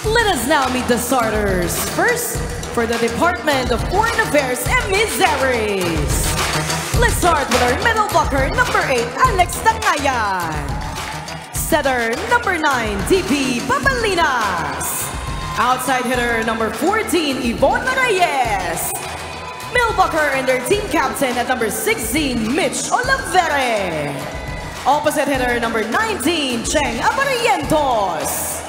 Let us now meet the starters. First, for the Department of Foreign Affairs emissaries. Let's start with our middle blocker, number 8, Alex Tangayan. Setter, number 9, DP Papalinas. Outside hitter, number 14, Yvonne Reyes. Middle blocker and their team captain at number 16, Mitch Olivere. Opposite hitter, number 19, Cheng Abarientos.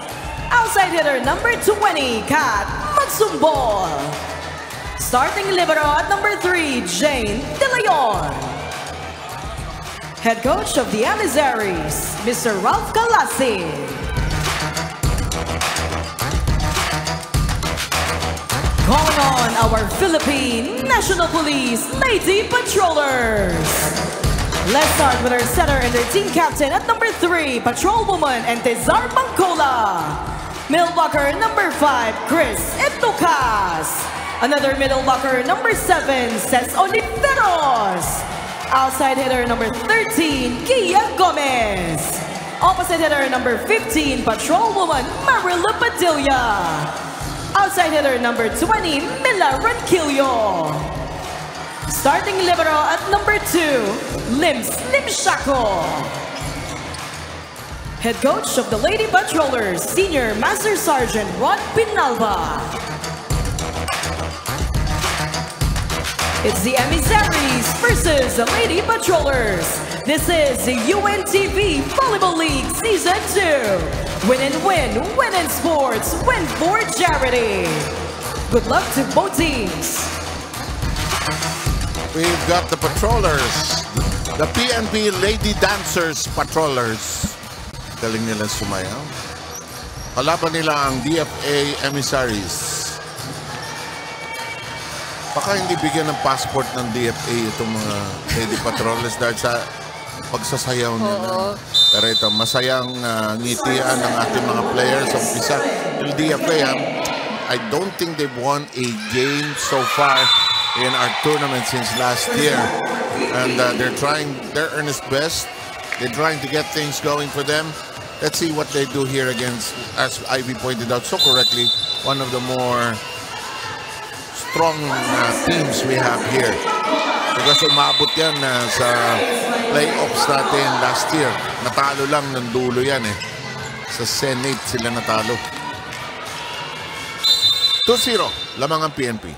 Outside hitter, number 20, Kat Magsumbol. Starting libero at number 3, Jane De Leon. Head coach of the emissaries, Mr. Ralph Galasi. Calling on our Philippine National Police Lady Patrollers. Let's start with our setter and their team captain at number 3, Patrolwoman Entezar Bangcola. Middle blocker number 5, Chris Itucas. Another middle blocker number 7, Cez Oliveros. Outside hitter number 13, Kia Gomez. Opposite hitter number 15, Patrolwoman Marilu Padilla. Outside hitter number 20, Mila Ranquillo. Starting libero at number 2, Lims Limshako. Head coach of the Lady Patrollers, Senior Master Sergeant Ron Pinalba. It's the emissaries versus the Lady Patrollers. This is the UNTV Volleyball League Season 2. Win and win, win in sports, win for charity. Good luck to both teams. We've got the Patrollers, the PNP Lady Dancers Patrollers. Galing nila sumayaw. Kalaban nila ang DFA emissaries. Baka hindi bigyan ng passport ng DFA itong mga Lady Patrollers dahil sa pagsasayaw nila. Pero ito, masayang ngitian ng ating mga players sa umpisa. Yung DFA, I don't think they've won a game so far in our tournament since last year. And they're trying their earnest best. They're trying to get things going for them. Let's see what they do here against, as Ivy pointed out so correctly, one of the more strong teams we have here. Because umabot yan sa playoffs natin last year. Natalo lang ng dulo yan eh. Sa Senate sila natalo. 2-0, lamang ang PNP.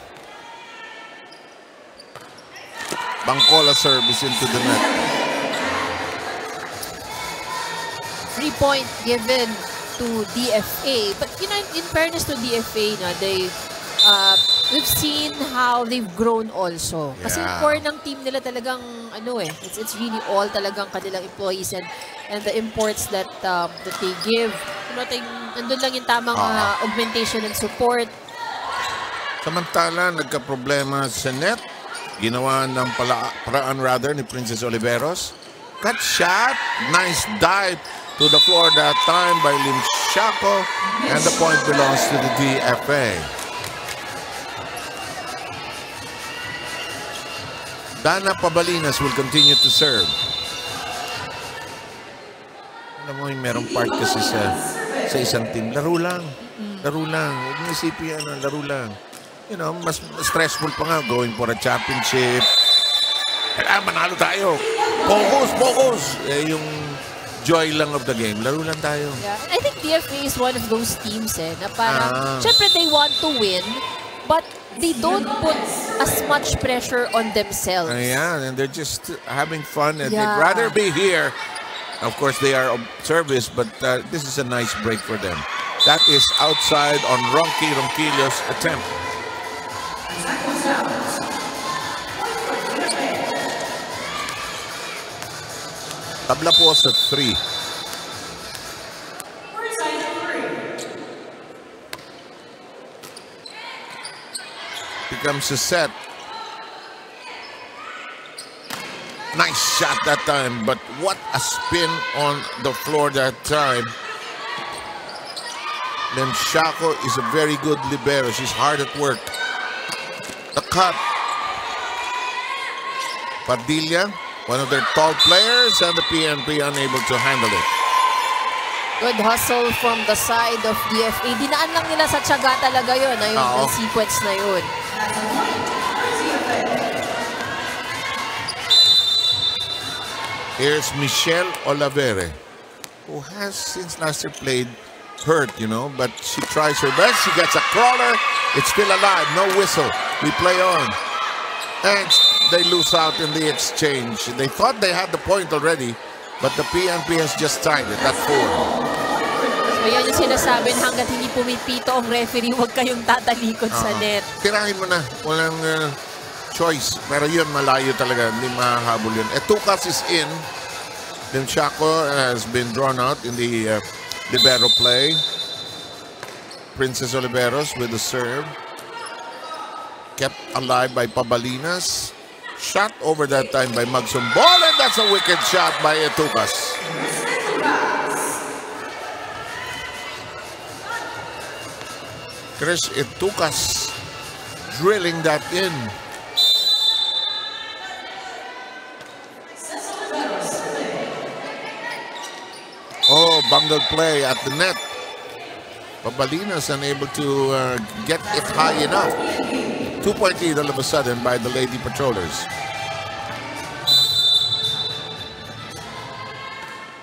Bangcola service into the net. 3-point given to DFA. But you know, in fairness to DFA, we've seen how they've grown also. Yeah. Kasi yung core ng team nila talagang it's really all talagang kanilang employees and the imports that they give. Nandun lang yung tamang augmentation and support. Samantala, nagka-problema sa net. Ginawa ng paraan rather ni Princess Oliveros. Cut shot. Nice dive to the floor that time by Lim Shaco. And the point belongs to the DFA. Dana Pabalinas will continue to serve. Alam mo, merong part kasi sa isang team. Laro lang. Laro lang. Huwag niyo isipin, laro lang. You know, mas stressful pa nga going for a championship. Kailangan manalo tayo. Focus, focus. Yung joy lang of the game. Laro lang tayo. Yeah, I think DFA is one of those teams na parang, syempre they want to win, but they don't put as much pressure on themselves. Yeah, and they're just having fun and they'd rather be here. Of course, they are of service, but this is a nice break for them. That is outside on Ronquillo's attempt. Tabla po sa 3. Becomes a set. Nice shot that time, but what a spin on the floor that time. Lim Shaco is a very good libero. She's hard at work. The cut. Padilla, one of their tall players, and the PNP unable to handle it. Good hustle from the side of DFA. Dinaan lang nila sa tiyaga talaga yun. Yung sequence na yun. Here's Michelle Olavere, who has since last year played hurt, you know, but she tries her best. She gets a crawler. It's still alive. No whistle. We play on. And they lose out in the exchange. They thought they had the point already, but the PNP has just tied it at 4. So yan yung sinasabi, hanggat hindi pumipito ang referee, huwag kayong tatalikod sa net. Tirahin mo na. Walang choice. Pero yun, malayo talaga. Hindi mahahabol yun. Etukas is in. Limchaco has been drawn out in the libero play. Princess Oliveros with the serve. Kept alive by Pabalinas. Shot over that time by Magsumbol, and that's a wicked shot by Etukas. Chris Etukas drilling that in. Oh, bungled play at the net. Pabalinas unable to get it high enough. 2-point lead all of a sudden by the Lady Patrollers.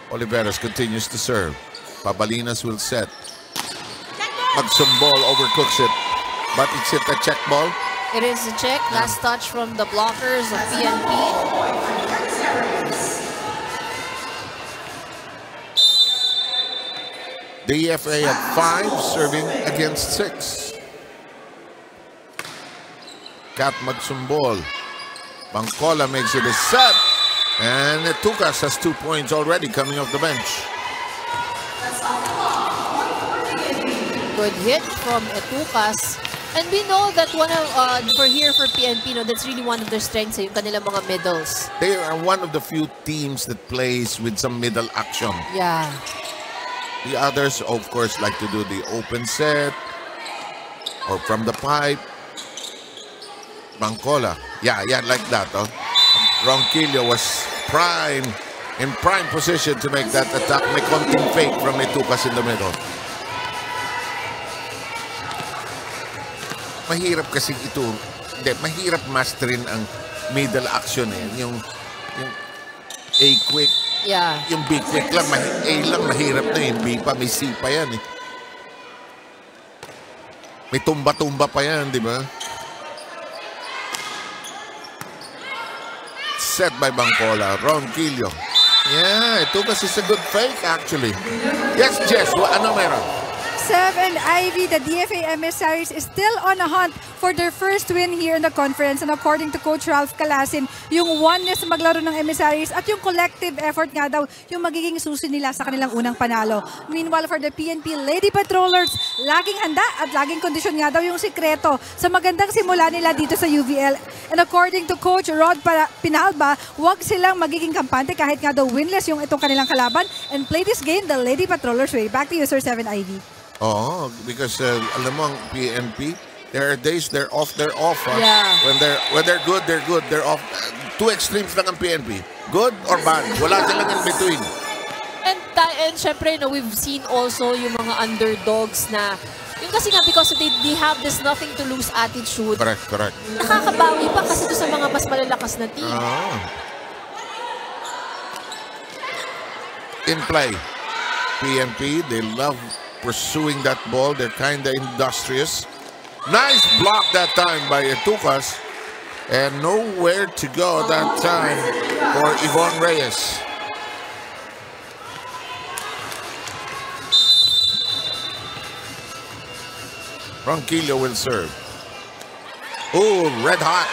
Oliveros continues to serve. Pabalinas will set. Magsumbol overcooks it, but it's hit a check ball. It is a check. Last touch from the blockers of PNP. The EFA at 5, serving against 6. Kat Magsumbol. Bangkola makes it a set. And Etukas has 2 points already coming off the bench. Good hit from Etukas. And we know that one of, for PNP, no, that's really one of their strengths, yung kanilang mga middles. They are one of the few teams that plays with some middle action. Yeah. The others, of course, like to do the open set or from the pipe. Bangkola. Yeah, like that. Oh. Ronquillo was in prime position to make that attack. May konting fake from Etukas in the middle. Mahirap kasi ito. Hindi, mahirap masterin ang middle action eh. Yung A quick. Yeah. Yung B quick lang, A lang mahirap na yung B pa, may C pa yan eh. May tumba-tumba pa yan, di ba? Set by Bangkola, Ronquillo. Yeah, Etukas is a good fake actually. Yes, Jess, ano meron? Sev and Ivy, the DFA emissaries, is still on a hunt for their first win here in the conference. And according to Coach Ralph Calasin, yung oneness maglaro ng emissaries at yung collective effort nga daw yung magiging susi nila sa kanilang unang panalo. Meanwhile, for the PNP Lady Patrollers, laging handa at laging kondisyon nga daw yung sikreto sa magandang simula nila dito sa UVL. And according to Coach Rod Pinalba, wag silang magiging kampante kahit nga daw winless yung itong kanilang kalaban and play this game the Lady Patrollers way. Back to you, Sir Seven Ivy. Oh, because alam mo ang PNP, there are days they're off. Huh? Yeah. When they're good, they're good. They're off. Two extremes lang ang PNP. Good or bad. Wala silang in between. And syempre, no, we've seen also yung mga underdogs na yung kasi nga because they have this nothing to lose attitude. Correct. Nakakabawi pa kasi doon sa mga mas malalakas na team. In play, PNP, they love pursuing that ball. They're kind of industrious. Nice block that time by Etukas. And nowhere to go that time for Yvonne Reyes. Ronquillo will serve. Oh, red hot.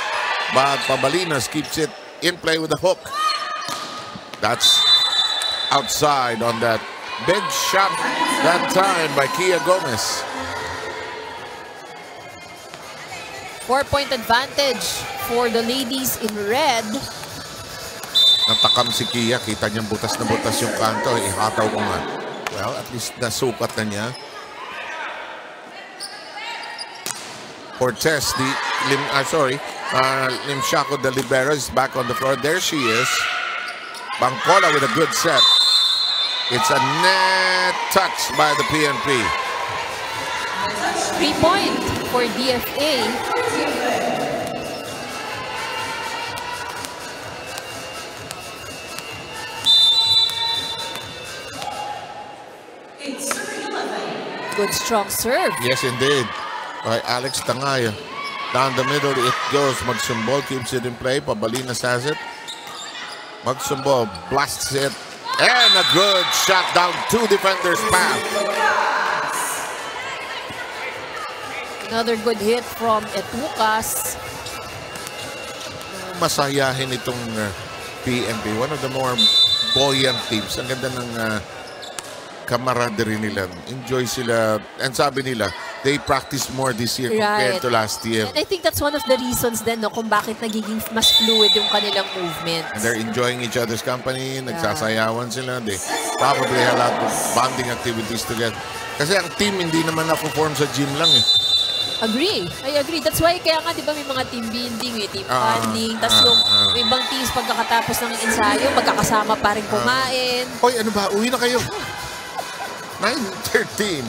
But Pabalinas keeps it in play with the hook. That's outside on that big shot that time by Kia Gomez. 4-point advantage for the ladies in red. Natakam si Kia. Kita niyang butas na butas yung kanto. Ihataw ko nga. Well, at least nasukat na niya. Cortez, Limchaco, the libero, is back on the floor. There she is. Bangkola with a good set. It's a net touch by the PNP. 3-point for DFA. Good strong serve. Yes, indeed. By Alex Tangaya. Down the middle, it goes. Magsumbol keeps it in play. Pabalinas has it. Magsumbol blasts it. And a good shot down two defenders' path. Another good hit from Etucas. Masayahin itong PNP. One of the more buoyant teams. Ang ganda ng camaraderie nila. Enjoy sila. And sabi nila, they practice more this year compared to last year. And I think that's one of the reasons then no, kung bakit nagiging mas fluid yung kanilang movement. And they're enjoying each other's company. Nagsasayawan sila. They probably have a lot of bonding activities together. Kasi ang team hindi naman na-perform sa gym lang eh. Agree. I agree. That's why kaya nga, di ba, may mga team building, may team bonding. Tapos yung may ibang teams pagkakatapos ng ensayo, magkakasama pa rin kumain. Hoy, ano ba? Uwi na kayo. 9:13.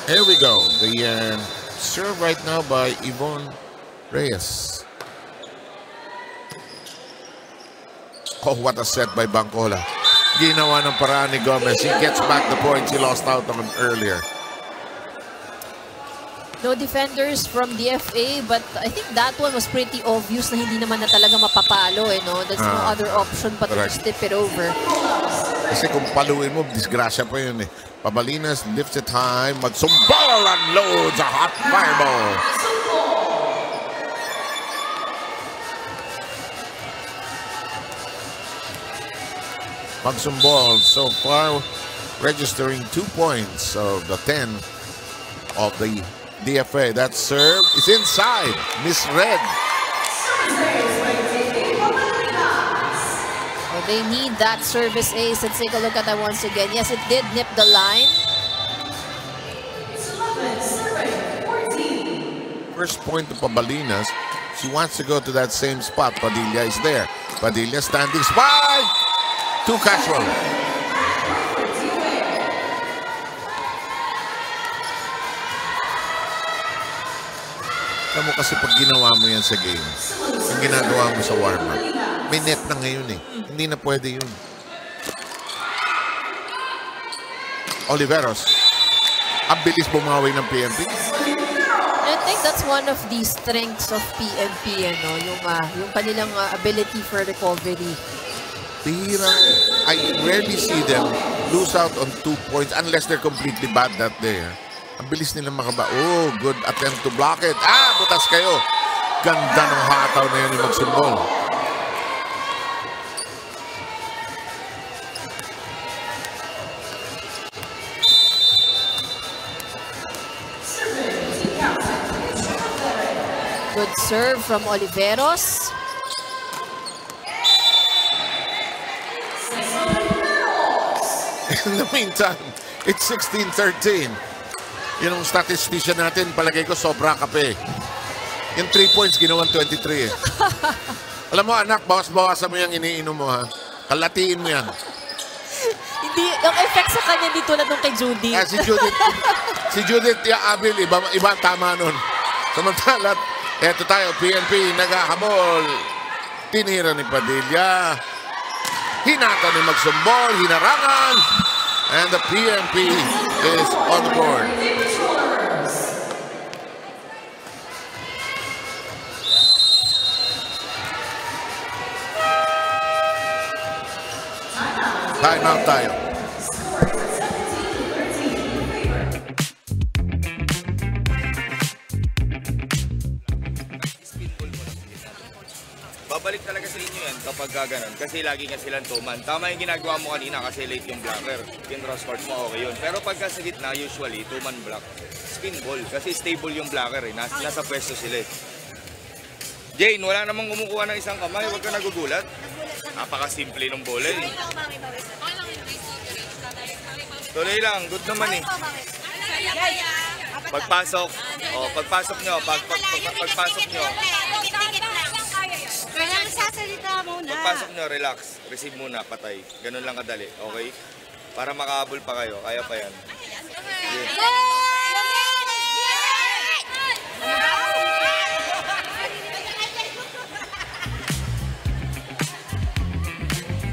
Here we go. The serve right now by Yvonne Reyes. Oh, what a set by Bangkola. Ginawa ng paraan ni Gomez. He gets back the points he lost out on earlier. No defenders from DFA, but I think that one was pretty obvious na hindi naman na talaga mapapalo, eh, no? There's no other option but to just tip it over. Kasi kung paluin mo, disgrasya pa yun eh. Pabalinas lifts it high. Magsumbol and loads a hot fireball. Magsumbol so far registering 2 points of the 10 of the DFA. That serve is inside. Misread. Oh, they need that service ace. Let's take a look at that once again. Yes, it did nip the line. First point to Pabalinas. She wants to go to that same spot. Padilla is there. Padilla standing spy. Too casual. Alam mo kasi pag ginawa mo yan sa game, yung ginagawa mo sa warm-up, may net na ngayon eh. Hindi na pwede yun. Oliveros, ang bilis bumawi ng PNP. I think that's one of the strengths of PNP, ano, yung kanilang ability for recovery. I rarely see them lose out on 2 points unless they're completely bad that day. Ang bilis nila makaba. Oh, good attempt to block it. Butas kayo. Ganda ng hataw na yun yung Magsumbol. Good serve from Oliveros. In the meantime, it's 16-13. Yun ang statistician natin, palagay ko sobra kape. Yung 3 points, ginawan 23 eh. Alam mo anak, bawas-bawasan mo yung iniinom mo ha. Kalatiin mo yan. Hindi, yung effect sa kanya hindi tulad nung kay Judy. Si Judith Abil, iba ang tama nun. Samantala, eto tayo, PNP, naghahabol. Tinira ni Padilla. Hinata ni Magsumbol, hinarangan. And the PNP is on the board. Time out tayo. Babalik talaga sa inyo yan kapag gano'n. Kasi lagi nga silang 2-man. Tama yung ginagawa mo kanina kasi late yung blocker. Yung cross court mo, okay yun. Pero pagka sa gitna, usually, 2-man block. Spin ball. Kasi stable yung blocker eh. Nasa pwesto sila eh. Jane, wala namang kumukuha ng isang kamay. Huwag ka nagugulat. Napakasimple ng bola eh. Tuloy lang. Good naman eh. Pagpasok. Pagpasok nyo. Pagpasok nyo. Kaya nagsasalita muna. pagpasok nyo, relax. Receive muna, patay. Ganun lang kadali, okay? Para makahabol pa kayo, kaya pa yan.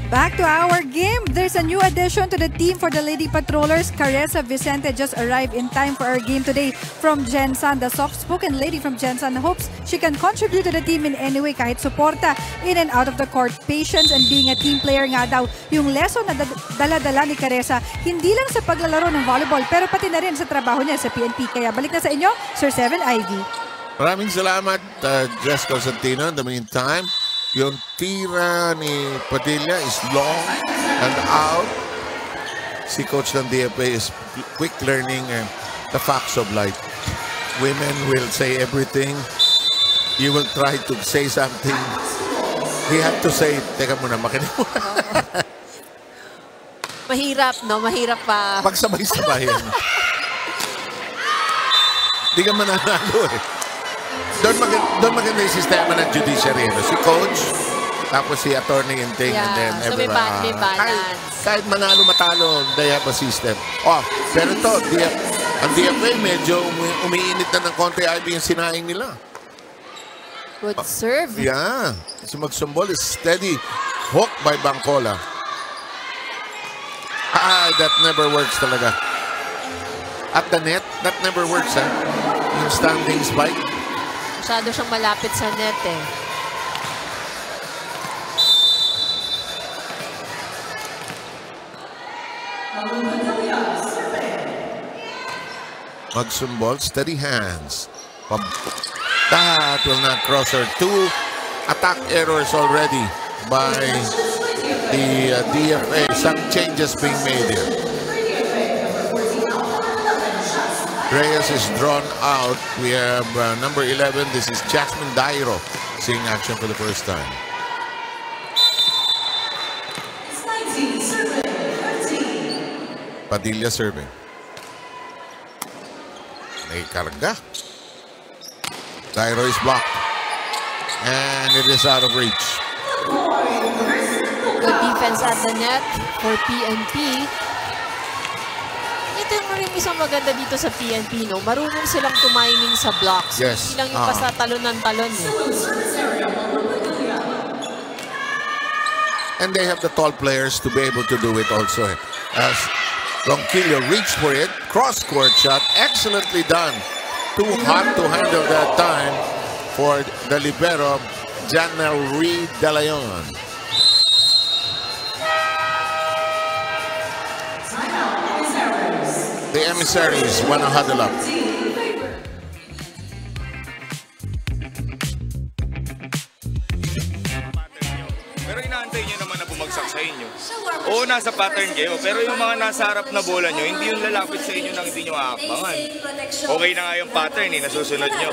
Back to our game. There's a new addition to the team for the Lady Patrollers. Caressa Vicente just arrived in time for our game today from Gensan. The soft-spoken lady from Gensan hopes she can contribute to the team in any way kahit suporta in and out of the court. Patience and being a team player nga daw yung lesson na dala-dala ni Caressa, hindi lang sa paglalaro ng volleyball pero pati na rin sa trabaho niya sa PNP. Kaya balik na sa inyo, Sir Seven Ivy. Maraming salamat, Jess Constantino. In the meantime, yung tira ni Padilla is long and out. Si coach ng DFA is quick learning the facts of life. Women will say everything. You will try to say something. He had to say, teka muna, makinig mo. Mahirap, no? Mahirap pa. Pagsabay-sabayan. Di ka mananalo eh. Doon maganda yung sistema ng judiciary. Si coach, tapos si attorney and thing, and then so may balance. Kahit manalo matalo, they have a system. Oh, pero ito, ang DFA medyo umiinit na ng konti Ivy yung sinaing nila. Good serve. Yeah. Si Magsumbol is steady. Hook by Bangkola. That never works talaga. At the net, that never works, ha? Yung standing spike. Masyado siyang malapit sa net, eh. Magsumbol, steady hands. That will not cross her. 2 attack errors already by the DFA. Some changes being made here. Reyes is drawn out. We have number 11. This is Jasmine Dairo seeing action for the first time. Padilla serving. May karga. Dairo is blocked. And it is out of reach. Good defense at the net for PNP. Ito yung rin isang maganda dito sa PNP, no? Marunong silang tumiming sa blocks. Yes. Hindi lang yung basta talon ng talon, eh. And they have the tall players to be able to do it also. As Ronquillo reached for it, cross-court shot, excellently done. Too hot to handle that time for the libero, Janelle Reed De Leon. The emissaries want to huddle up. Pero inaantay nyo naman na bumagsak sa inyo. Oo, nasa pattern kayo. Pero yung mga nasa harap na bola nyo, hindi yung lalapit sa inyo nang hindi nyo aakbangan. Okay na nga yung pattern, nasusunod nyo.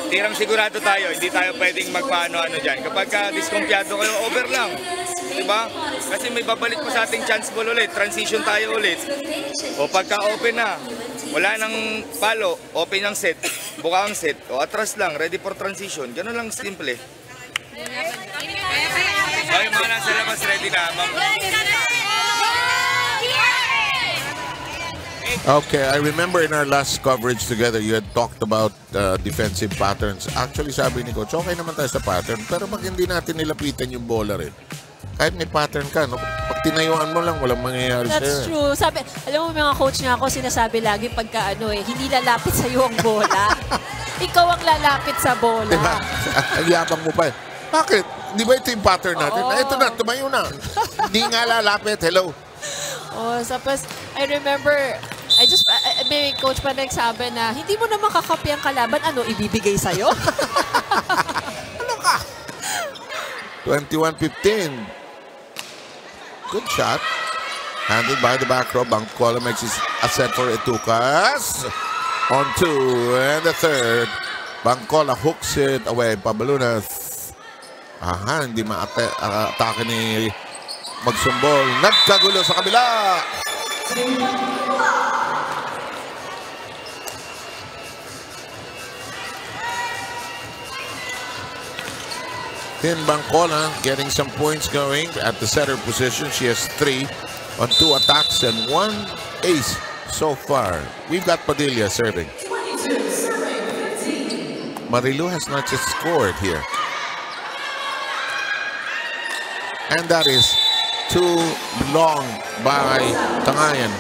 Tirang sigurado tayo, hindi tayo pwedeng magpaano-ano dyan. Kapag diskumpiyado kayo, over lang. Diba? Kasi may babalik pa sa ating chance ball ulit. Transition tayo ulit. O pagka open na, wala nang palo, open ang set, buka ang set, o atras lang, ready for transition. Ganun lang simple. Ay, mga nasa labas, ready na. Okay, I remember in our last coverage together, you had talked about defensive patterns. Actually, sabi ni Coach, okay naman tayo sa pattern, pero pag hindi natin nilapitan yung bola rin, kahit may pattern ka, no? Pag tinayuan mo lang, walang mangyayari sa'yo. That's true. Sabi, alam mo mga coach nga ako, sinasabi lagi pagka hindi lalapit sa'yo ang bola. Ikaw ang lalapit sa bola. Diba? Ang yabang mo pa eh. Bakit? Di ba ito yung pattern natin? Oo. Ito na, tumayo na. Hindi nga lalapit. Hello. Oh, tapos, I remember, may coach pa nagsabi na, hindi mo na makakapi ang kalaban, ano, ibibigay sa'yo? Ano ka? 21-15. Good shot. Handled by the back row. Bangkola makes a set for Etucas. On 2 and the third. Bangkola hooks it away. Pabalunas. Aha, hindi ma-atake ni Magsumbol. Nagkagulo sa kabila. Tin Bangcola getting some points going at the setter position. She has 3 on 2 attacks and 1 ace so far. We've got Padilla serving. Marilu has not just scored here. And that is too long by Tangayan.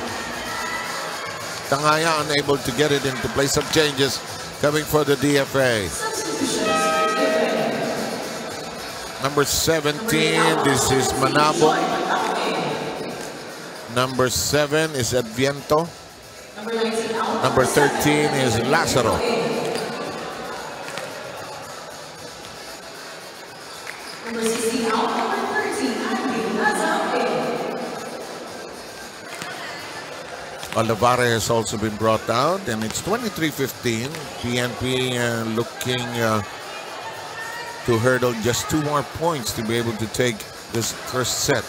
Tangaya unable to get it into play. Some changes coming for the DFA. Number 17, this is Manabong. Number 7 is Adviento. Number 13 is Lazaro. Number 16 out, number 13, Olivare has also been brought out, and it's 23-15. PNP looking to hurdle just 2 more points to be able to take this first set.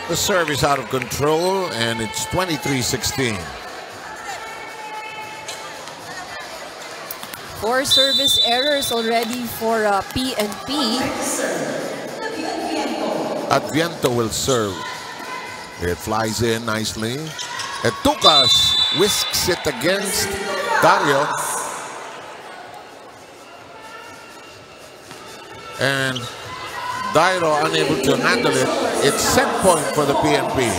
The serve is out of control, and it's 23-16. 4 service errors already for PNP. Adviento will serve. It flies in nicely. Etucas whisks it against Dario. And Dairo unable to handle it. It's set point for the PNP.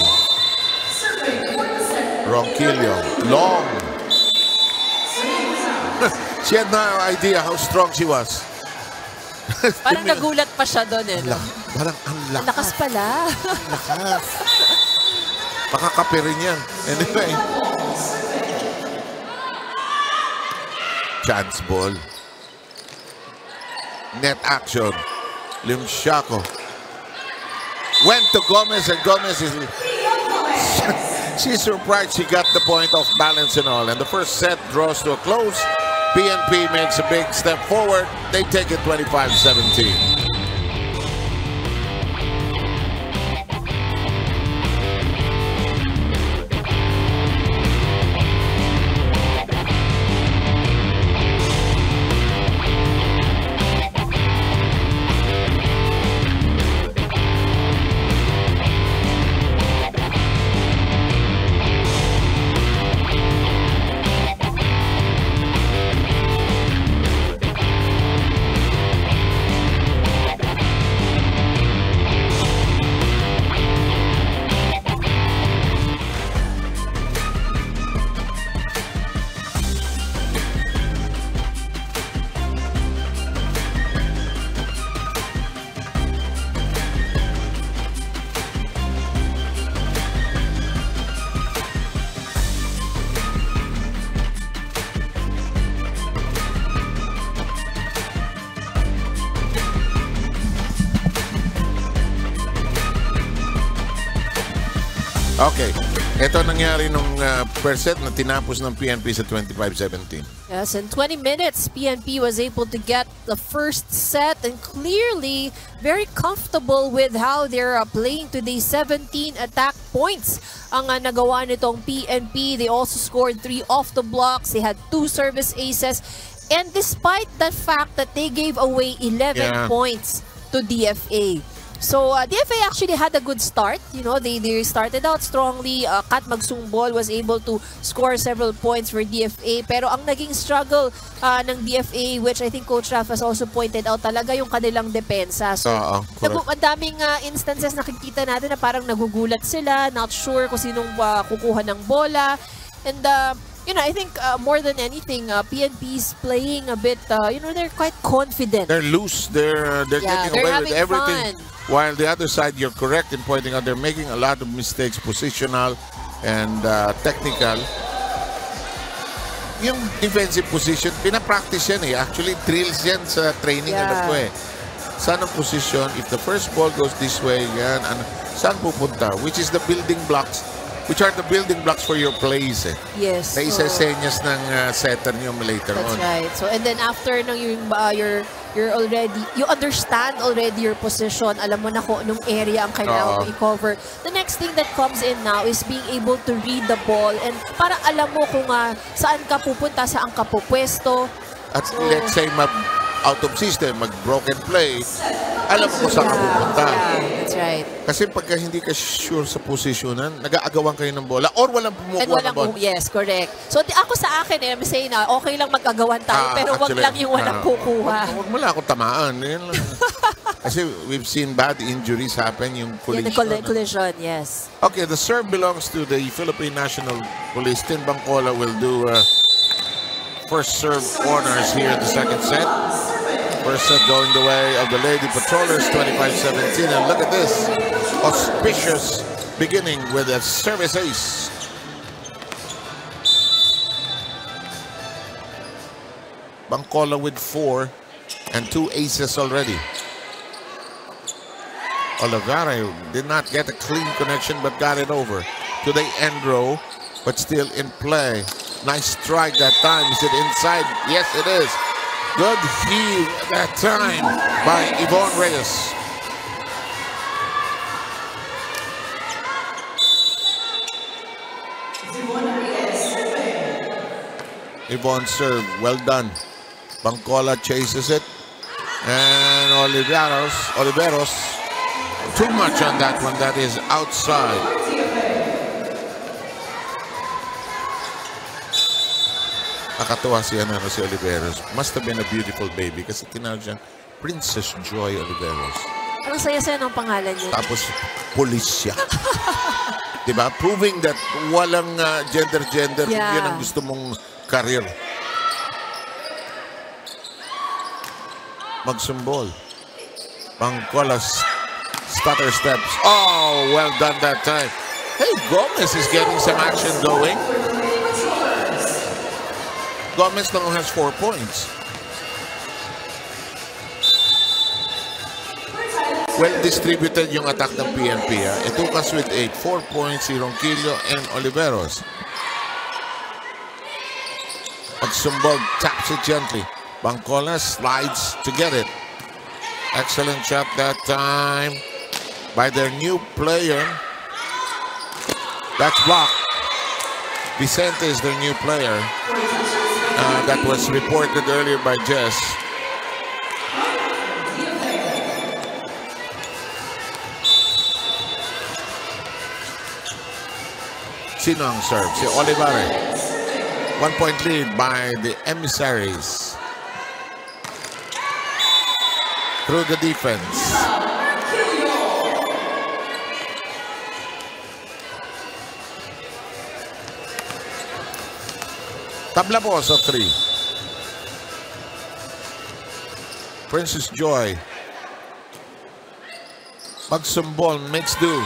Ronquillo, long. She had no idea how strong she was. Parang nagulat pa siya doon eh. No? Parang ang lakas. Lakas pala. Lakas. Makakape rin yan. Anyway. Chance ball. Net action. Limshaco. Went to Gomez, and Gomez is... she's surprised she got the point of balance and all. And the first set draws to a close. PNP makes a big step forward. They take it 25-17. Okay. Ito nangyari nung first set na tinapos ng PNP sa 25-17. Yes, in 20 minutes, PNP was able to get the first set and clearly very comfortable with how they're playing today. 17 attack points ang nagawa nitong PNP. They also scored 3 off the blocks. They had 2 service aces. And despite the fact that they gave away 11 points to DFA. So, DFA actually had a good start. You know, they started out strongly. Kat Magsungbol was able to score several points for DFA. Pero ang naging struggle ng DFA, which I think Coach Raf has also pointed out, talaga yung kanilang depensa. So, ang daming instances nakikita natin na parang nagugulat sila, not sure kung sinong kukuha ng bola. And, you know, I think more than anything, PNP's playing a bit, you know, they're quite confident. They're loose. They're getting away with everything. Fun. While the other side, you're correct in pointing out, they're making a lot of mistakes, positional and technical. Yung defensive position, pinapractice yan eh. Actually, drills yan sa training. Alam ko eh. Saan ang position? If the first ball goes this way, yan. Saan pupunta? Which is the building blocks which are the building blocks for your plays. Yes. Na isa-senyas ng setter niyo later That's on. right. So, and then after nung you're already, you understand already your position. Alam mo na kung anong area ang kailangan mo i-cover. The next thing that comes in now is being able to read the ball and para alam mo kung saan ka pupunta, saan ka pupwesto. At let's say out of system, mag-broken play, alam mo kung saan ka pupunta. That's right. Kasi pagka hindi ka sure sa posisyonan, nag-aagawan kayo ng bola or walang And pumukuha ng bola. yes, correct. So ako sa akin, I'm saying na okay lang mag-agawan tayo, pero wag lang yung walang kukuha. Huwag mo lang akong tamaan. Yan lang. Kasi we've seen bad injuries happen, yung collision. The collision, yes. Okay, the serve belongs to the Philippine National Police. Tin Bangkola will do first serve honors here in the second set. First set going the way of the Lady Patrollers, 25-17. And look at this auspicious beginning with a service ace. Bangkola with 4 and 2 aces already. Oliveira did not get a clean connection but got it over to the end row, but still in play. Nice strike that time. Is it inside? Yes, it is. Good heave that time by Yvonne Reyes. Yvonne serve, well done. Bangkola chases it. And Oliveros, too much on that one. That is outside. Nakatuwa si Oliveros. Must have been a beautiful baby kasi tinawag siyang Princess Joy Oliveros. Ang saya-saya ng pangalan niya. Tapos, police siya. Diba? Proving that walang gender. Yeah. Yun ang gusto mong career. Magsumbol. Bangkola stutter steps. Oh, well done that time. Hey, Gomez is getting some action going. Gomez now has 4 points. Well distributed yung attack ng PNP. Itukas with 8. 4 points si Ronquillo and Oliveros. Pagsumbog, taps it gently. Bangkola slides to get it. Excellent shot that time by their new player. That's blocked. Vicente is their new player. That was reported earlier by Jess. Sino ang serve? Si Oliveira. 1 point lead by the emissaries. Through the defense. Tablabos of 3. Princess Joy. Magsumbol makes do.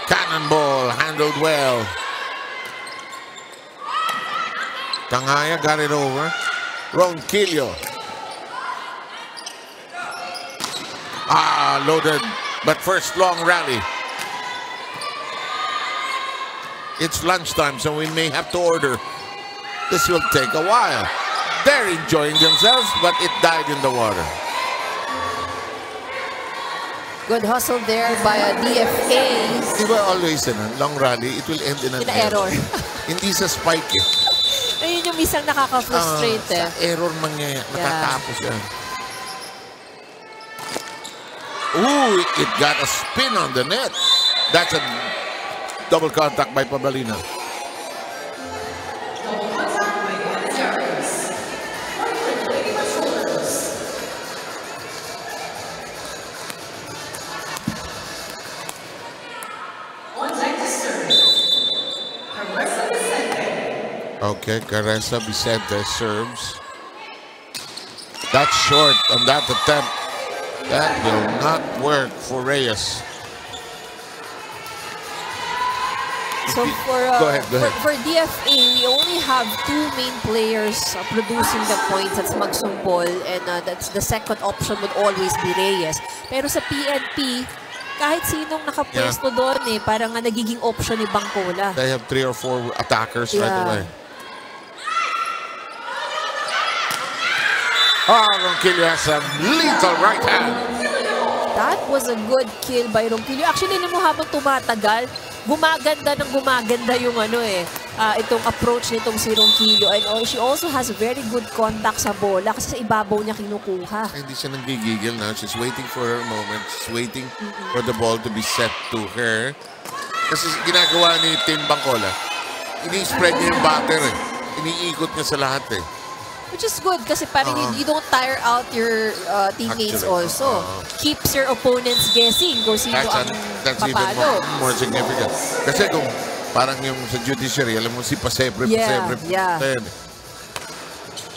Cannonball handled well. Tangaya got it over. Ronquillo. Loaded. But first long rally. It's lunchtime, so we may have to order. This will take a while. They're enjoying themselves, but it died in the water. Good hustle there by a DFA. Di ba always long rally, it will end in an error. Hindi sa spike eh. Ayun yung misang nakaka-frustrate eh. Sa error mangyayari. Natatapos yan. Ooh, it got a spin on the net. That's a double contact by Pabalina. Okay, Caressa Vicente serves. That's short on that attempt. That will not work for Reyes. So for, Go ahead. for DFA, we only have 2 main players producing the points. That's Magsumbol, and that's the second option would always be Reyes. Pero sa PNP, kahit sinong nakapwesto doon eh, parang nga nagiging option ni Bangkola. They have 3 or 4 attackers right away. Ronquillo has a lethal right hand. That was a good kill by Ronquillo. Actually, alam mo, habang tumatagal, gumaganda yung itong approach nitong si Ronquillo. And she also has very good contact sa bola kasi sa ibabaw niya kinukuha. Hindi siya nanggigigil na. She's waiting for her moment. She's waiting for the ball to be set to her. Kasi ginagawa ni Tin Bangkola, ini-spread niya yung batter eh. Iniikot niya sa lahat eh. Which is good kasi parang you don't tire out your teammates also. Keeps your opponents guessing kung sino That's ang even papalo. more significant. Kasi kung parang yung sa judiciary, alam mo si pasebre.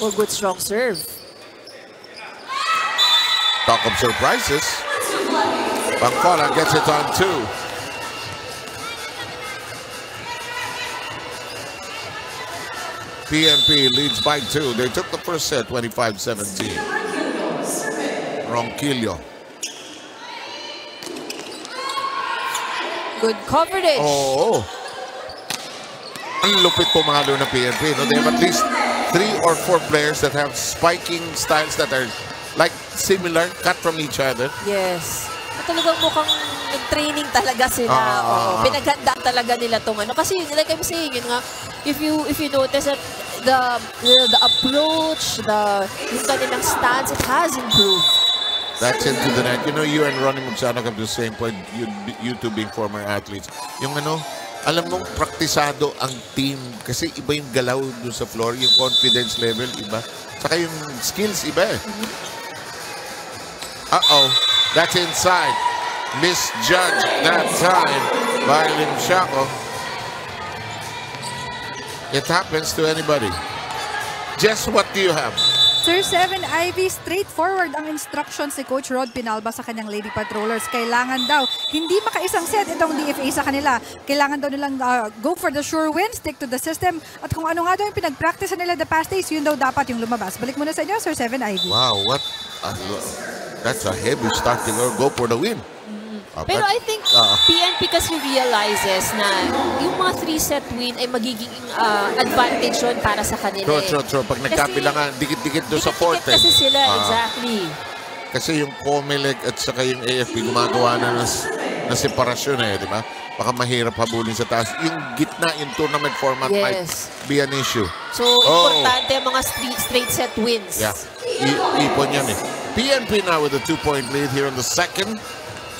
Or good strong serve. Talk of surprises. Bangkola gets it on 2. PNP leads by 2. They took the first set, 25-17. Ronquillo. Good coverage. Ang lupit pumalo ng PNP. No? They have at least 3 or 4 players that have spiking styles that are like similar, cut from each other. Yes. Talagang mukhang nag-training talaga sila. Pinaghandaan talaga nila tong Kasi like I'm saying, yun nga, if you notice that the approach, yung kanilang stance, it has improved. That's into the net. You know, you and Ronnie Magsano have the same point, you two being former athletes. Yung alam mong praktisado ang team kasi iba yung galaw doon sa floor, yung confidence level iba. Saka yung skills iba eh. That's inside. Misjudged that time by Limshaco. It happens to anybody. Jess, what do you have? Sir 7 Ivy, straightforward ang instructions ni Coach Rod Pinalba sa kanyang Lady Patrollers. Kailangan daw hindi makaisang set itong DFA sa kanila. Kailangan daw nilang go for the sure win, stick to the system. At kung ano nga daw yung pinag-practice nila the past days, yun daw dapat yung lumabas. Balik muna sa inyo, Sir 7 Ivy. Wow, that's a heavy start to go for the win. Pero I think PNP kasi realizes na yung mga 3-set win ay magiging advantage yun para sa kanila. True. Pag nagkabilangan, dikit-dikit doon sa fourth. Dikit-dikit kasi sila, exactly. Kasi yung Comelec at saka yung AFP gumagawa na separasyon di ba? Baka mahirap habulin sa taas. Yung gitna, yung tournament format might be an issue. So, importante ang mga straight set wins. Yeah. Ipon yan eh. PNP now with a 2-point lead here in the second.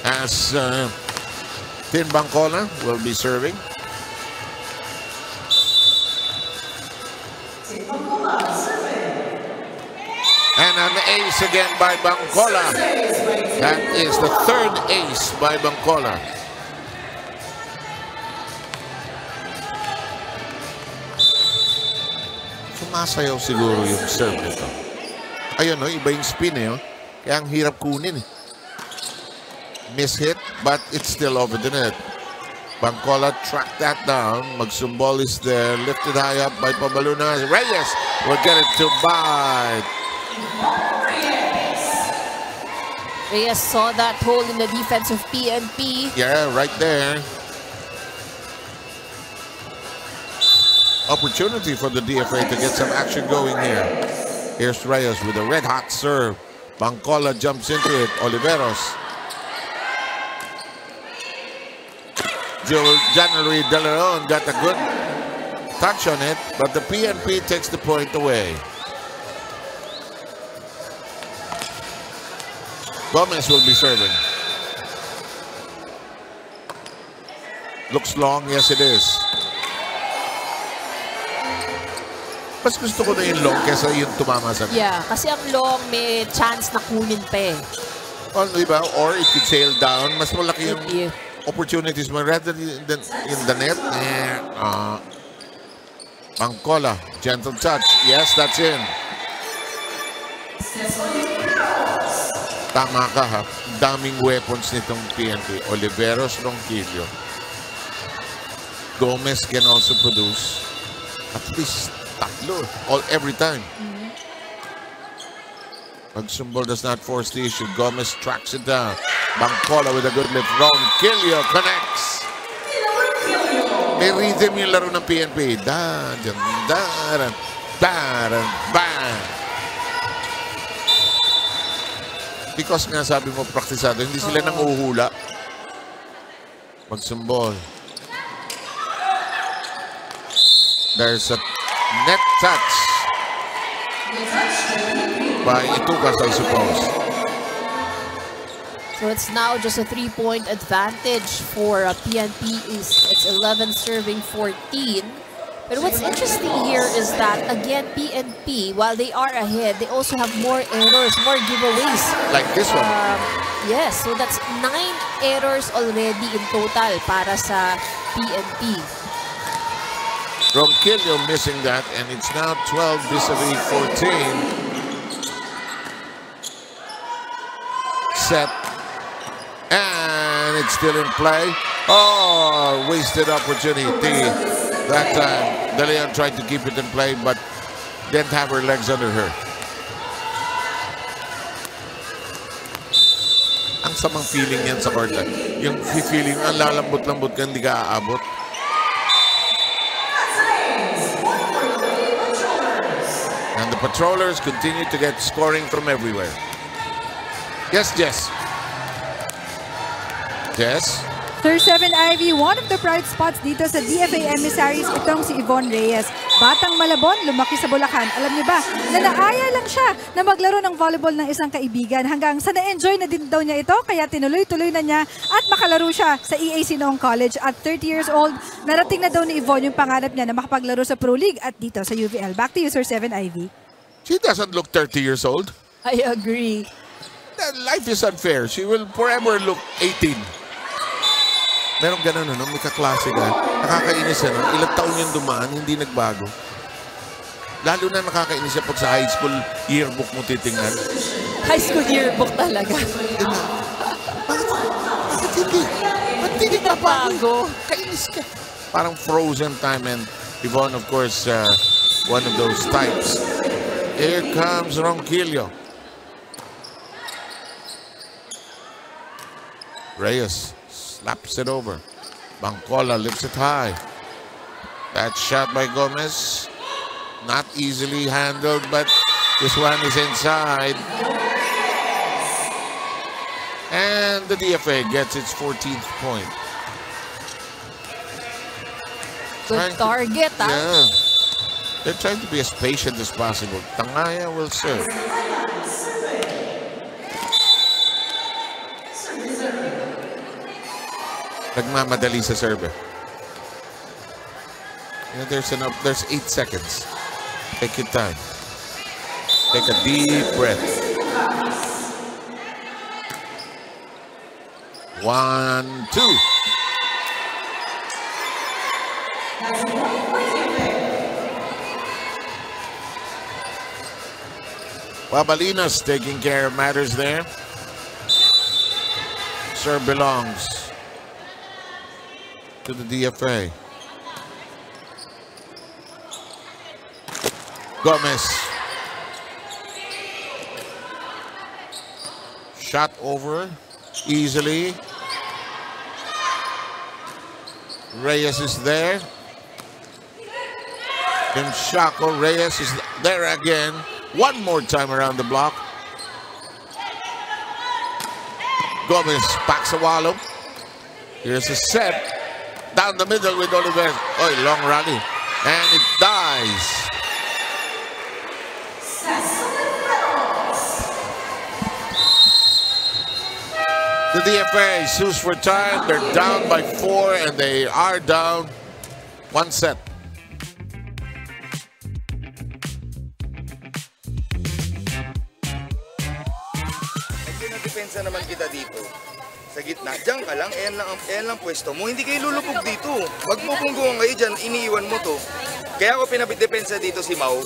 As Tin Bangkola will be serving. And an ace again by Bangkola. That is the 3rd ace by Bangkola. Sumasayaw siguro yung serve nito. Ayun, iba yung spin Kaya ang hirap kunin Miss hit, but it's still over the net. Bangkola tracked that down. Magsumbol is there, lifted high up by Pabaluna. Reyes will get it to bite. Reyes saw that hole in the defense of PNP. Yeah, right there. Opportunity for the DFA to get some action going here. Here's Reyes with a red-hot serve. Bangkola jumps into it. Oliveros. January De Leon got a good touch on it, but the PNP takes the point away. Gomez will be serving. Looks long, yes it is. Mas gusto ko na yung long kesa yung tumama sa net. Yeah, kasi ang long may chance na kunin pa eh. Diba? Or it could sail down. Mas malaki yung opportunities mo rather than in the net. Bangkola, gentle touch. Yes, that's in. Tama ka ha. Daming weapons nitong PNP. Oliveros, Ronquillo. Gomez can also produce at least tatlo every time. Pagsumbol does not force the issue. Gomez tracks it down. Bangkola with a good lift. Ronquillo connects. May rhythm yung laro ng PNP. Daran, daran, daran, bang. Because nga sabi mo praktisado, hindi sila nang uhuhula. Pagsumbol. There's a net touch by Itukas, I suppose. So it's now just a 3-point advantage for PNP. It's 11 serving 14. But what's interesting here is that, again, PNP, while they are ahead, they also have more errors, more giveaways. Like this one. Yes, so that's 9 errors already in total para sa PNP. Ronquillo missing that, and it's now 12 vis-a-vis 14. Set. And it's still in play. Oh, wasted opportunity. That time, De Leon tried to keep it in play, but didn't have her legs under her. Ang samang feeling yan sa court. Yung feeling, ang lalambot-lambot ka, hindi ka aabot. And the patrollers continue to get scoring from everywhere. Yes, Jess. Jess? Sir 7 Ivy, one of the bright spots dito sa DFA emissaries itong si Yvonne Reyes. Batang Malabon, lumaki sa Bulacan. Alam niyo ba, na naaya lang siya na maglaro ng volleyball ng isang kaibigan hanggang sa na-enjoy na din daw niya ito, kaya tinuloy-tuloy na niya at makalaro siya sa EAC noong college. At 30 years old, narating na daw ni Yvonne yung pangarap niya na makapaglaro sa Pro League at dito sa UVL. Back to you, Sir 7 Ivy. She doesn't look 30 years old. I agree. Life is unfair. She will forever look 18. Meron ganun, ano? May kaklase ka. Nakakainis, ano? Ilang taon yung dumaan, hindi nagbago. Lalo na nakakainis siya pag sa high school yearbook mo titingnan. High school yearbook talaga. Diba? Bakit hindi? Ba't hindi nagbago? Kainis ka. Parang frozen time, and Yvonne, of course, one of those types. Here comes Ronquillo. Reyes slaps it over. Bangkola lifts it high. That shot by Gomez. Not easily handled, but this one is inside. And the DFA gets its 14th point. Good target, ah. Yeah. They're trying to be as patient as possible. Tangaya will serve. Nagmamadali sa serve. You know, there's 8 seconds. Take your time. Take a deep breath. 1, 2. Babalinas taking care of matters there. Serve belongs to the DFA. Gomez. Shot over easily. Reyes is there. Tim Shaco. Reyes is there again. One more time around the block. Gomez packs a wallop. Here's a set. Down the middle with Oliver. Oh, long rally. And it dies. The DFA sues for time. They're down by 4, and they are down 1 set. Depensa naman kita dito. Sa gitna, diyan ka lang, ayan lang pwesto mo. Hindi kayo lulubog dito. Magpupungguan kayo dyan, iniiwan mo to. Kaya ako pinapit-depensa dito si Mau.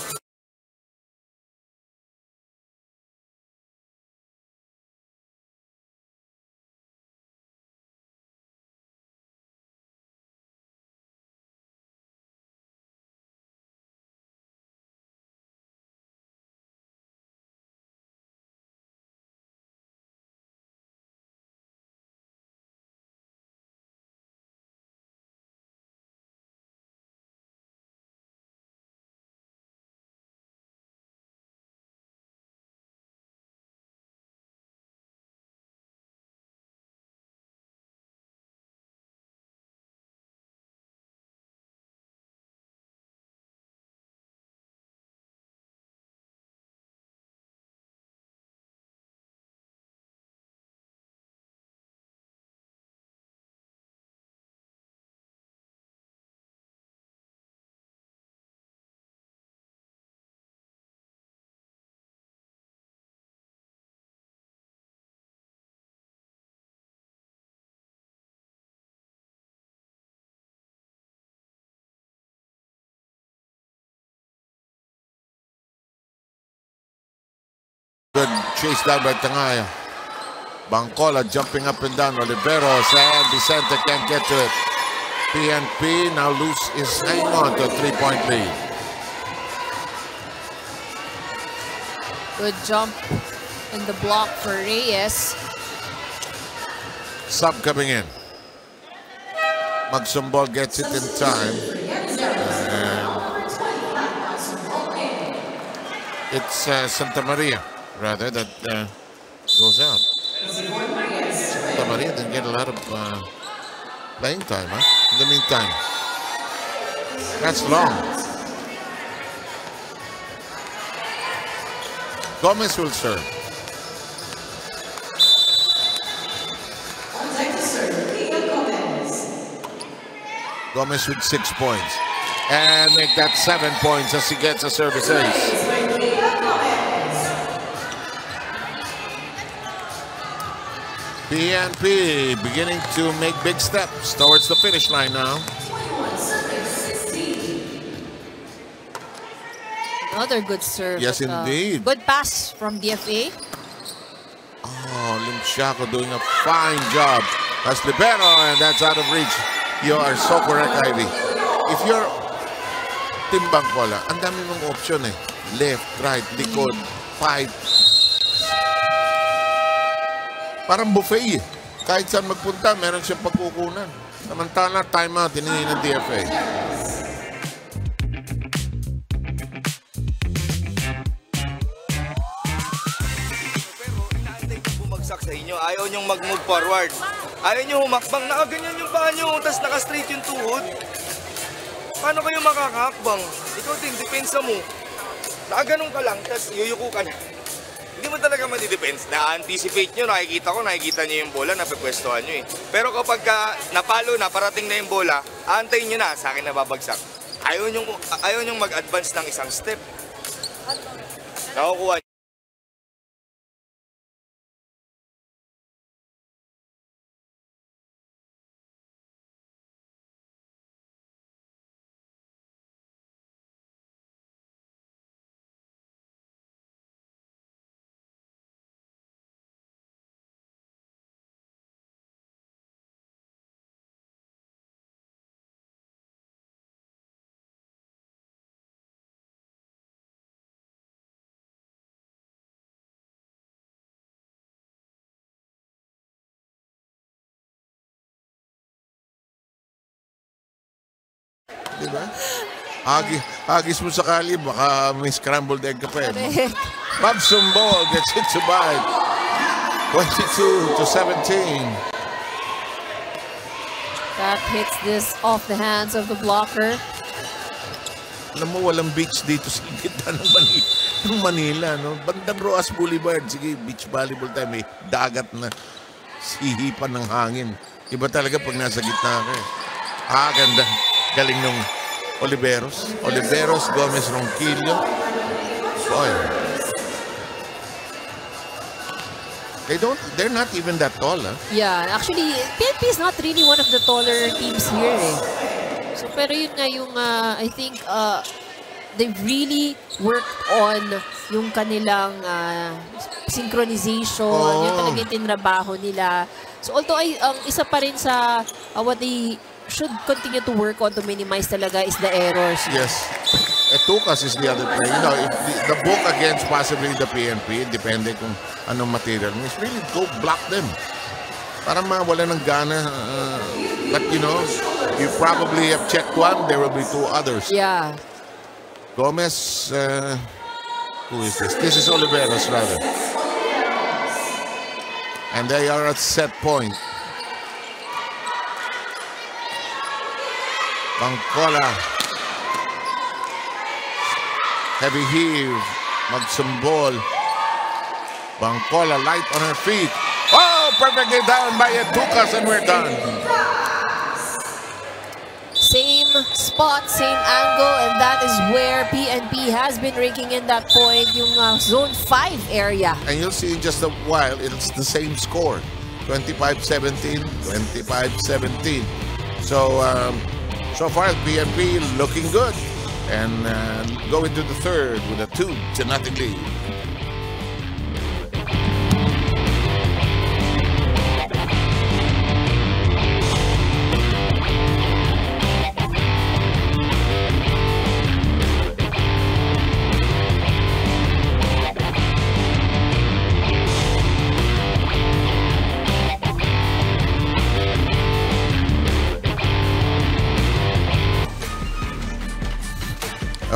Good chase down by Tangaya. Bangkola jumping up and down. Oliveros and Vicente can't get to it. PNP now is hanging on to a 3-point lead. Good jump in the block for Reyes. Sub coming in. Magsumbol gets it in time. And it's Santa Maria, rather, that goes out. Santa Maria didn't get a lot of playing time, huh? In the meantime. That's long. Gomez will serve. Gomez with 6 points. And make that 7 points as he gets a service ace. PNP beginning to make big steps towards the finish line now. Another good serve. Yes, indeed. Good pass from DFA. Oh, Limsiaco doing a fine job as libero, and that's out of reach. You are so correct, Ivy. If you're Team Bangkola, ang dami mong option eh. Left, right, likod, fight. Parang buffet eh. Kahit saan magpunta, meron siyang pagkukunan. Samantala, timeout, hinihingi ng DFA. Sa inyo, ayaw nyong mag-move forward. Ayaw nyo humakbang, nakaganyan yung paa nyo, tapos naka-straight yung tuhod. Paano kayo makakahakbang? Ikaw din, depensa mo. Nakaganon ka lang, tapos yuyuko ka na. Hindi mo talaga madidepense. Na-anticipate nyo, nakikita nyo yung bola, napipwestuhan nyo eh. Pero kapag napalo na, parating na yung bola, aantayin nyo na, sa akin na babagsak. Ayaw nyong mag-advance ng isang step. Nakukuha. Diba? Agis mo sakali, baka may scrambled egg ka pa eh. Magsumbol gets it to bite. 22-17. That hits this off the hands of the blocker. Alam mo, walang beach dito sa gitna ng Manila, no? Bandang Roas Boulevard, sige, beach volleyball tayo, may dagat na sihipan ng hangin. Iba talaga pag nasa gitna ka eh. Ganda. Galing nung Oliveros. Gomez, Ronquillo. Boy. They're not even that tall, huh? Yeah, actually, PNP is not really one of the taller teams here eh. So, pero yun nga yung, I think, they've really worked on yung kanilang synchronization, yung talaga yung tinrabaho nila. So, although ang isa pa rin sa what they should continue to work on to minimize talaga is the errors. Yes. Etukas is the other player. You know, if the book against possibly the PNP, depende kung anong material, is really go block them. Para mawala ng gana. But you know, you probably have checked one, there will be two others. Yeah. Gomez, who is this? This is Oliveros, rather. And they are at set point. Bangkola. Heavy heave. Magsumbol. Bangkola light on her feet. Oh, perfectly down by Etukas, and we're done. Same spot, same angle, and that is where PNP has been raking in that point, yung zone 5 area. And you'll see in just a while, it's the same score. 25-17, 25-17. So, so far, PNP looking good. And go into the third with a 2-0 lead.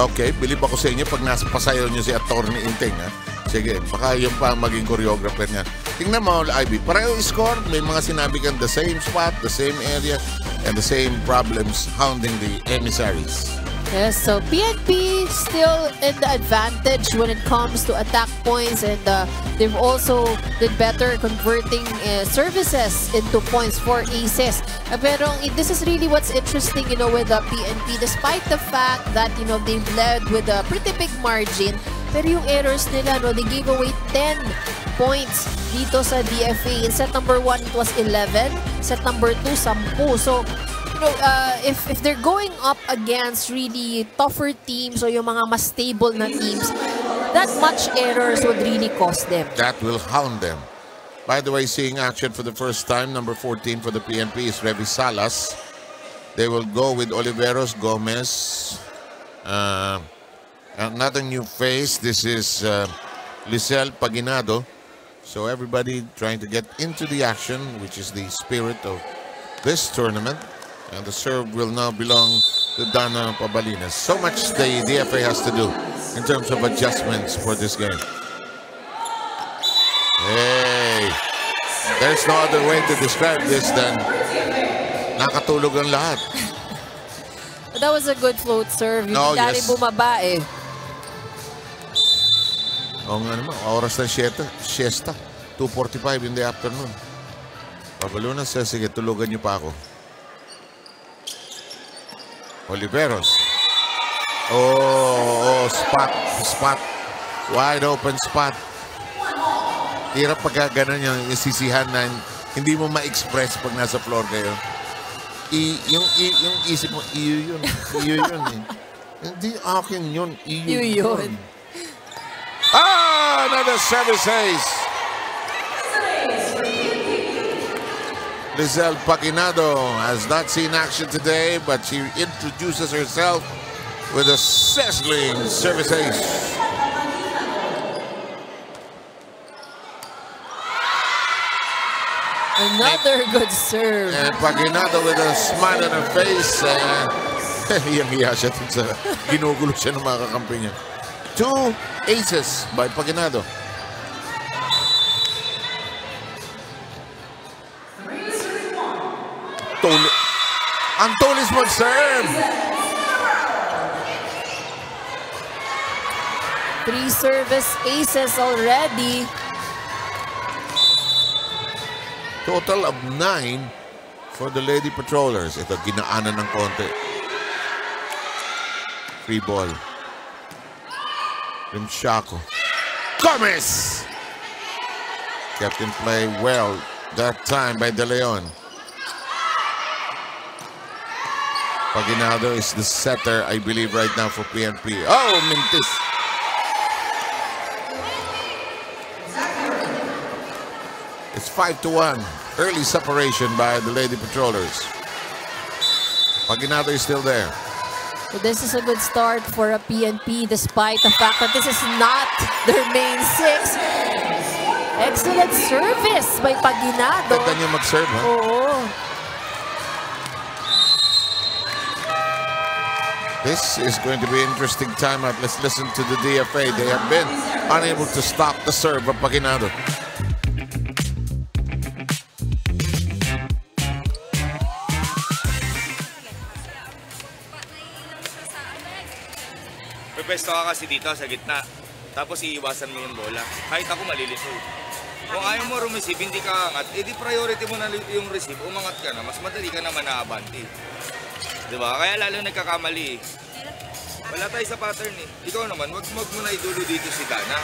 Okay, bilib ako sa inyo pag nasa pasayaw nyo si Attorney Inteng, ha? Sige, baka yung pa maging choreographer niya. Tingnan mo, Ivy, pareho score. May mga sinabi kang the same spot, the same area, and the same problems hounding the emissaries. Yes, so PNP still in the advantage when it comes to attack points, and they've also did better converting services into points for aces. Pero this is really what's interesting, you know, with the PNP, despite the fact that, you know, they've led with a pretty big margin, pero yung errors nila, no, they gave away 10 points dito sa DFA. In set number 1, it was 11. Set number 2, 10. So, if they're going up against really tougher teams o yung mga mas stable na teams, that much errors would really cost them. That will hound them. By the way, seeing action for the first time, number 14 for the PNP is Revy Salas. They will go with Oliveros, Gomez. Another new face. This is Lisel Paginado. So everybody trying to get into the action, which is the spirit of this tournament. And the serve will now belong to Dana Pabalinas. So much the DFA has to do in terms of adjustments for this game. Hey, there's no other way to describe this than nakatulog ang lahat. But that was a good float serve. Hindi Oh, dali yes. bumaba eh. Oo nga naman, oras ng siesta. 2:45 in the afternoon. Pabalunas, sige, tulugan niyo pa ako. Oliveros. Oh, spot. Wide open spot. Hirap pagka ganun yung sisihan na hindi mo ma-express pag nasa floor kayo. Yung isip mo, iyo yun eh. Hindi akin yun, iyo yun. Another service ace. Lisel Paginado has not seen action today, but she introduces herself with a sizzling service ace. Another good serve. And Paginado with a smile on her face. Hiyang-hiya siya sa ginugulo siya ng mga kakampi niya. 2 aces by Paginado. Antonis mag-serve. 3 service aces already. Total of 9 for the Lady Patrollers. Ito, ginaanan ng konti. Free ball. Rimshako. Gomez! Kept in play well that time by De Leon. Paginado is the setter, I believe, right now for PNP. Oh, Mintis! It's 5-1. Early separation by the Lady Patrollers. Paginado is still there. So this is a good start for a PNP despite the fact that this is not their main 6. Excellent service by Paginado. Ganda niya mag-serve, ha? Oo. This is going to be an interesting timeout. Let's listen to the DFA. They have been unable to stop the serve of Paginado. Pwesto ka kasi dito sa gitna. Tapos iiwasan mo yung bola. Kahit ako malilisod. Kung ayaw mo rumisip, hindi ka angat, edi priority mo na yung receive, umangat ka na, mas madali ka naman na-abante. Diba? Kaya lalo nagkakamali eh. Wala tayo sa pattern eh. Ikaw naman, wag mo na idulo dito si Dana.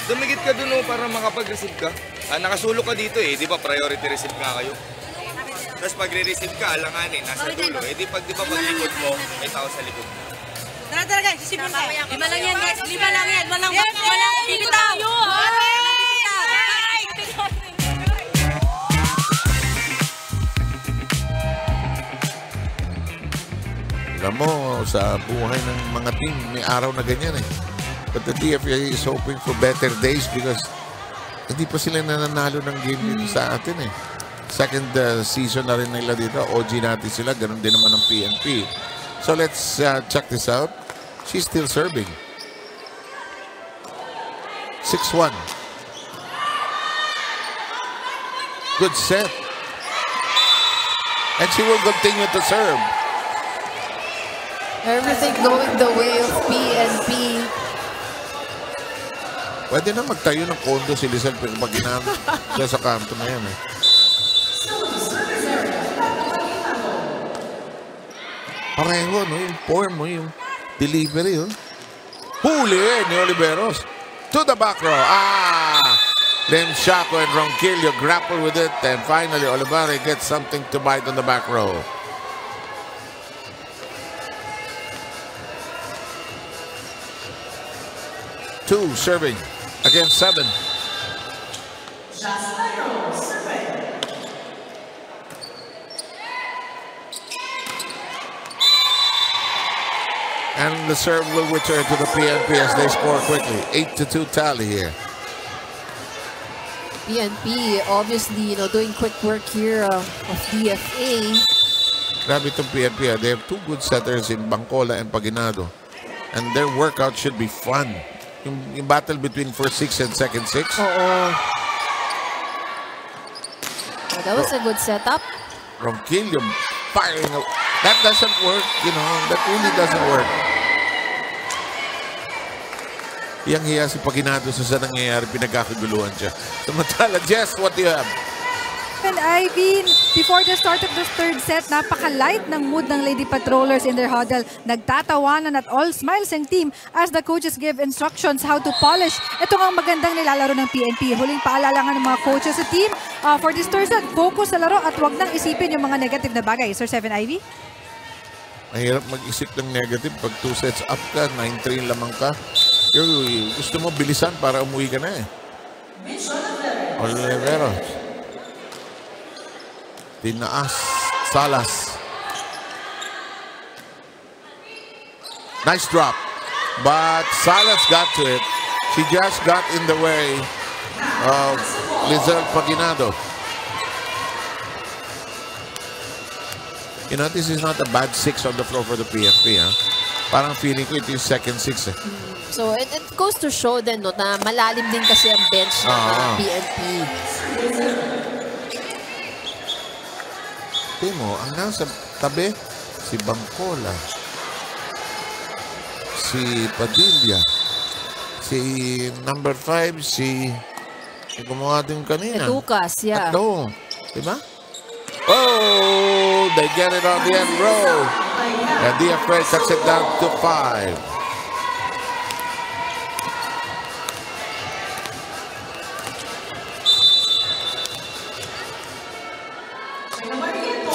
Dumigit ka dun para makapag-receive ka. Nakasulok ka dito eh, di ba priority receive nga kayo? Tapos pag-re-receive ka, alanganin, nasa dulo. Eh di pag likod mo, may tao sa likod mo. Tara guys, sisipon tayo. 5 lang yan guys, 5 lang yan. Walang bibitaw. Alam mo, sa buhay ng mga team, may araw na ganyan eh. But the DFA is hoping for better days because hindi pa sila nananalo ng game dito sa atin eh. Second season na rin nila dito. OG natin sila, ganun din naman ng PNP. So let's check this out. She's still serving. 6-1. Good set. And she will continue to serve. Everything going the way of PNP. Pwede na magtayo ng kondo si Lizelle pag ginamit siya sa kanto na yan. Pareho, no? Yung form mo, yung delivery, oh. Huli ni Oliveros. To the back row. Then Shaco and Ronquillo grapple with it. And finally, Olivares gets something to bite on the back row. Two serving against 7. And the serve will return to the PNP as they score quickly. 8-2 tally here. PNP obviously, doing quick work here of DFA. Grabe itong PNP. They have 2 good setters in Bangcola and Paginado. And their workout should be fun. Yung battle between first 6 and second 6. Oh, that was a good setup. Ronquillo firing. That doesn't work, that really doesn't work. Hiyang-hiya si Paginado sa nangyayari, pinagkakaguluhan siya. Samantala, Jess, what do you have? And Ivy, before the start of the third set, napaka-light ng mood ng Lady Patrollers in their huddle. Nagtatawanan at all smiles ang team as the coaches give instructions how to polish. Ito ang magandang nilalaro ng PNP. Huling paalala nga ng mga coaches sa team. For this third set, focus sa laro at huwag nang isipin yung mga negative na bagay. Sir 7 Ivy? Mahirap mag-isip ng negative pag 2 sets up ka, 9-3 lamang ka. Gusto mo bilisan para umuwi ka na eh. Oliveros. Tinaas. Salas. Nice drop. But Salas got to it. She just got in the way of Lizelle Paginado. This is not a bad 6 on the floor for the PNP. Parang feeling ko ito yung second 6 eh. So it goes to show then na malalim din kasi ang bench ng PNP. Timo, ang nasa tabi, si Bangcola, si Padilla, si number 5, si gumawa din kanina. Lucas, yeah. Tatlo. Diba? Oh, they get it on the end row. And DFA cuts it down to 5.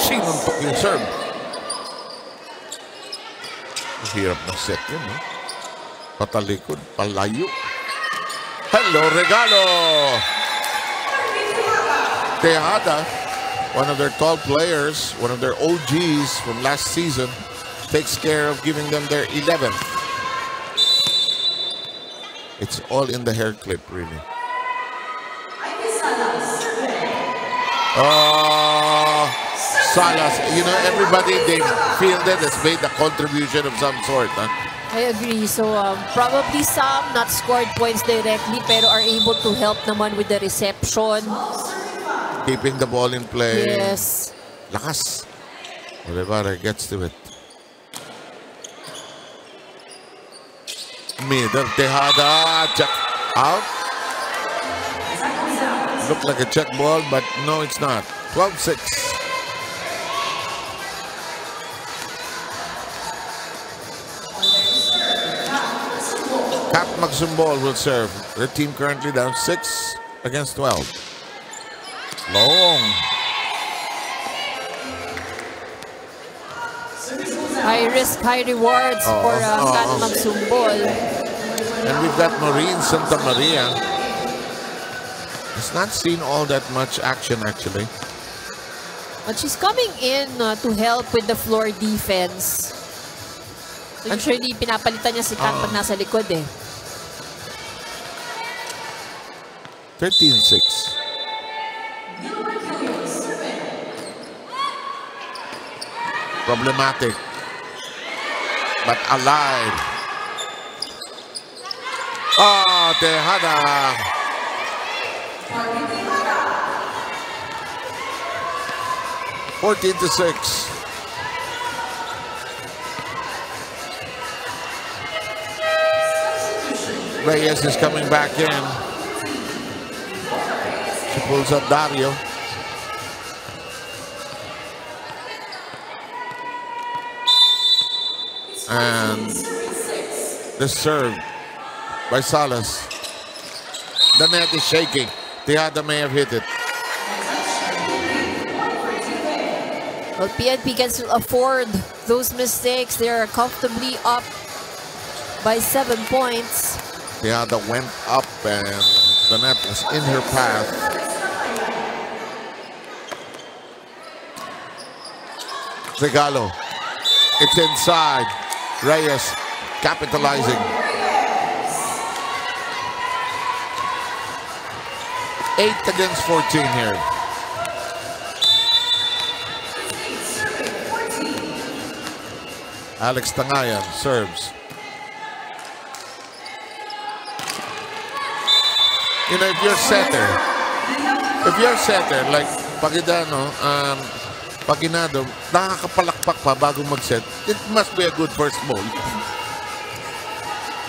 Sinuntok yung serve. Hirap ng set yun, no? Patalikod, palayo. Hello, Regalo! Tejada, one of their tall players, one of their OGs from last season, takes care of giving them their 11th. It's all in the hair clip, really. Salas, everybody they feel that has made a contribution of some sort. I agree. So probably some not scored points directly pero are able to help naman with the reception. Keeping the ball in play. Yes. Lakas. Olivares gets to it. Middle, Tejada, check out. Looked like a check ball, but no, it's not. 12-6. Cap Magsumbol will serve. Their team currently down 6 against 12. Long. High risk, high rewards for Cap Magsumbol. And we've got Maureen Santa Maria. Has not seen all that much action actually. But she's coming in to help with the floor defense. So usually pinapalitan niya si Kat pag nasa likod eh. 13-6. Problematic. But alive. Tejada. Fourteen to 6. Reyes is coming back in. She pulls up Dario. And the serve by Salas. The net is shaking. Tejada may have hit it. Well, PNP can still afford those mistakes. They're comfortably up by 7 points. Tejada went up and the net was in her path. Regalo. It's inside. Reyes capitalizing. 8 against 14 here. Alex Tangayan serves. You know, if you're setter, like Pagidano, Paginado, nakakapalakpak pa bago mag-set, it must be a good first ball.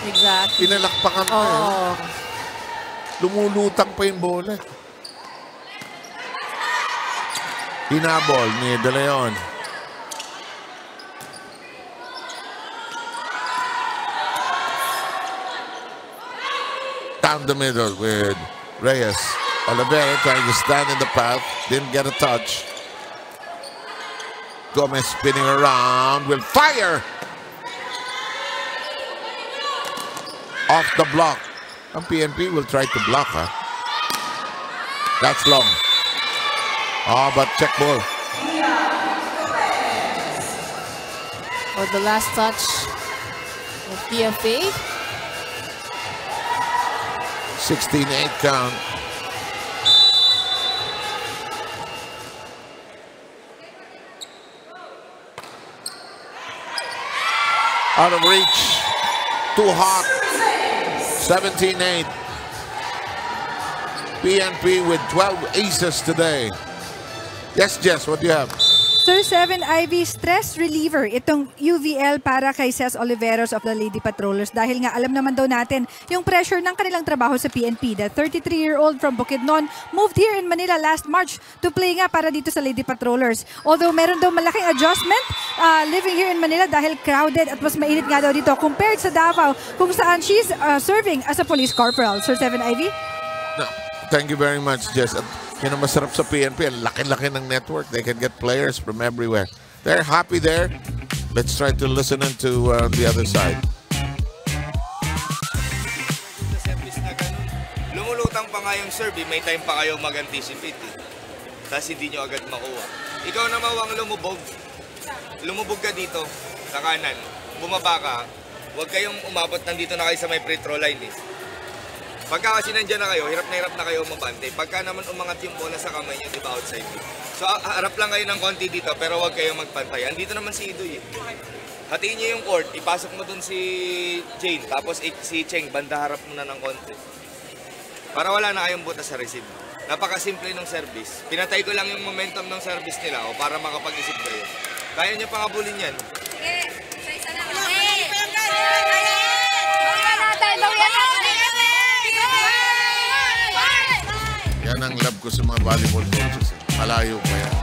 Exactly. Pinalakpakan pa Oh. Lumulutang pa yung bola. Hinabol ni De Leon. Down the middle with Reyes. Olivera trying to stand in the path. Didn't get a touch. Gomez spinning around. Will fire. Off the block. Ang PNP will try to block, huh? That's long. Oh, but check ball. For the last touch of PFA. 16-8 count. Out of reach. Too hot. 17-8. PNP with 12 aces today. Yes, Jess, what do you have? Sir 7 Ivy, stress reliever itong UVL para kay Ces Oliveros of the Lady Patrollers dahil nga alam naman daw natin yung pressure ng kanilang trabaho sa PNP. The 33-year-old from Bukidnon moved here in Manila last March to play nga para dito sa Lady Patrollers. Although meron daw malaking adjustment living here in Manila dahil crowded at mas mainit nga daw dito compared sa Davao kung saan she's serving as a police corporal. Sir 7 Ivy? No, thank you very much, Jess. Yun ang masarap sa PNP. Ang laki-laki ng network. They can get players from everywhere. They're happy there. Let's try to listen into the other side. Sa service na ganun, lumulutang pa nga yung serve, may time pa kayo mag-anticipate. Tapos hindi nyo agad makuha. Ikaw na mawang lumubog. Lumubog ka dito, sa kanan. Bumaba ka. Huwag kayong umabot nandito na kayo sa may free throw line. Pagka kasi nandiyan na kayo, hirap na kayo mabante. Pagka naman umangat yung bola sa kamay nyo, di ba, outside you. So, harap lang kayo ng konti dito, pero huwag kayong magpantay. Andito naman si Idoy. Hatiin nyo yung court, ipasok mo dun si Jane, tapos si Cheng, banda harap mo na ng konti. Para wala na kayong buta sa receive. Napakasimple ng service. Pinatay ko lang yung momentum ng service nila o para makapag-isip kayo. Kaya nyo pang abulin yan. Yan ang love ko sa mga volleyball coaches. Malayo pa yan.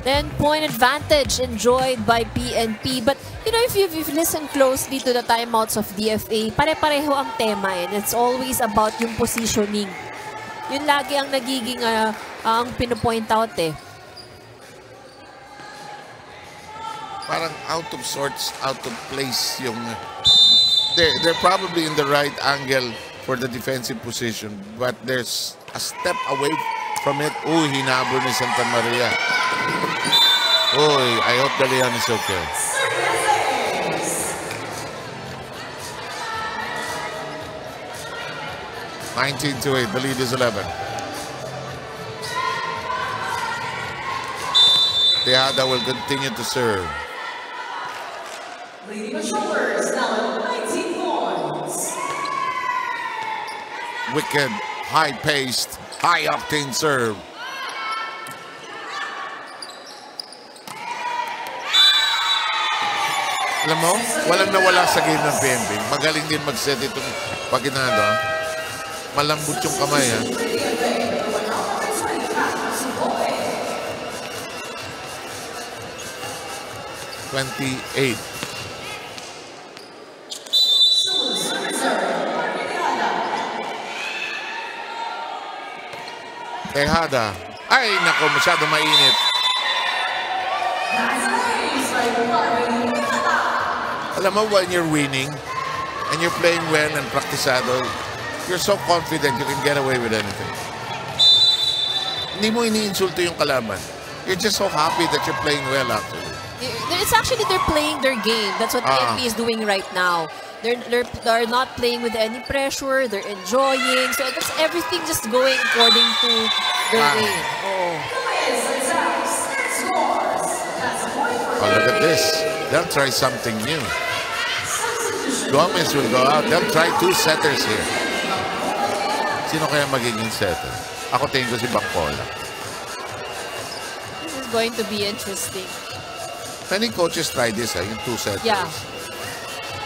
10-point advantage enjoyed by PNP. But, you know, if you've listened closely to the timeouts of DFA, pare-pareho ang tema and it's always about yung positioning. Yun lagi ang nagiging ang pinupoint out eh. Parang out of sorts, out of place yung... They're probably in the right angle for the defensive position, but there's a step away from it. Uy, hinabol ni Santa Maria. Uy, I hope De Leon is okay. (19-8), the lead is 11. Tejada will continue to serve. Lady Patrollers now at 19 wicked, high-paced, high-octane serve. Alam mo, walang nawala sa game ng PNP. Magaling din mag-set itong Paginado. Malambot yung kamay. 28. Tejada. Ay, nako, masyado mainit. Alam mo, when you're winning and you're playing well and practicado, you're so confident you can get away with anything. Hindi mo iniinsulto yung kalaban. You're just so happy that you're playing well, actually. It's actually they're playing their game. That's what PNP is doing right now. They're not playing with any pressure. They're enjoying. So that's everything just going according to their game. Oh, look at this. They'll try something new. Gomez will go out. They'll try 2 setters here. Sino kaya magiging setter? Ako tingin ko si Bangkola. This is going to be interesting. Many coaches try this, yung 2 setters. Yeah.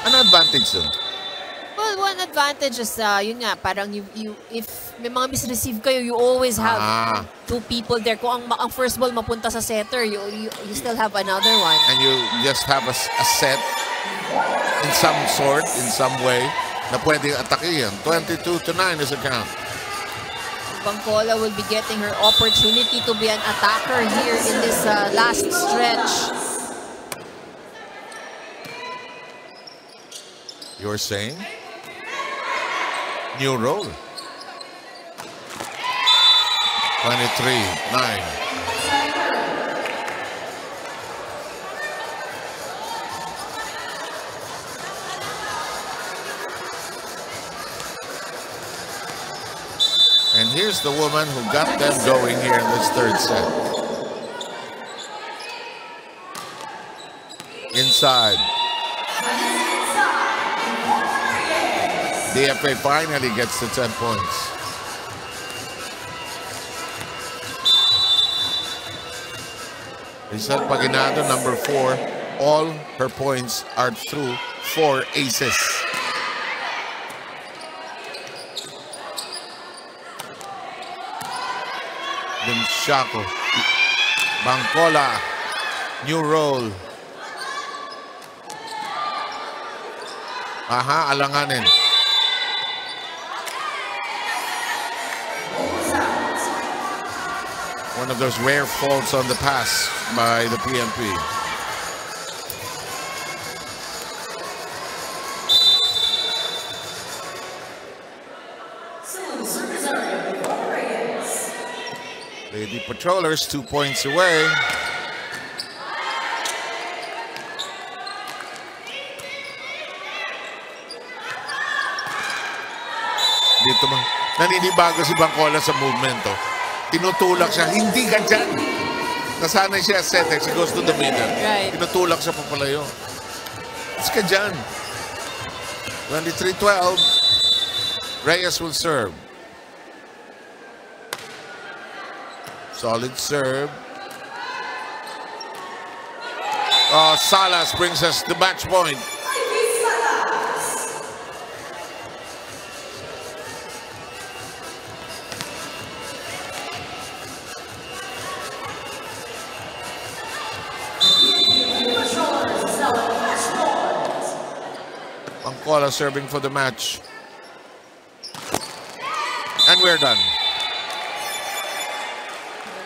Ano advantage dun? Well, one advantage is, yun nga, parang if may mga misreceive kayo, you always have 2 people there. Kung ang first ball mapunta sa setter, you still have another one. And you just have a set in some sort, in some way, na pwedeng atakihin. 22-9 is a count. Bangkola will be getting her opportunity to be an attacker here in this last stretch. You're saying? New roll. 23-9. And here's the woman who got them going here in this 3rd set. Inside. DFA finally gets to 10 points. Rizal Paginado, number 4. All her points are through 4 aces. Then Shako. Bangkola. New roll. Alanganin. One of those rare faults on the pass by the PNP. Lady Patrollers 2 points away. Dito naninibago si Bangkola sa movement. Tinutulak siya. Hindi ka dyan. Nasanay siya setter. She goes to the middle. Right. Tinutulak siya papalayo. It's ka dyan. 23-12. Reyes will serve. Solid serve. Salas brings us the match point. Bangkola serving for the match. And we're done.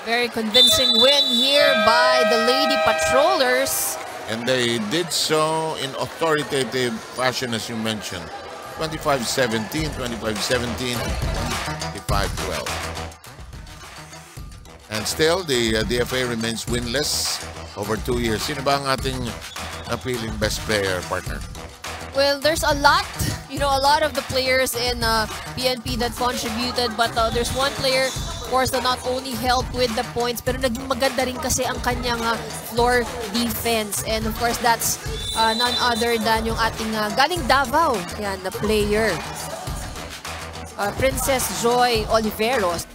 Very convincing win here by the Lady Patrollers. And they did so in authoritative fashion, as you mentioned. 25-17, 25-17, 25-12. And still, the DFA remains winless over 2 years. Sino ba ang ating napiling best player, partner? Well, there's a lot, a lot of the players in PNP that contributed, but there's one player, of course, that not only helped with the points, pero naging maganda rin kasi ang kanyang floor defense. And of course, that's none other than yung ating galing Davao, yan, the player. Princess Joy Oliveros.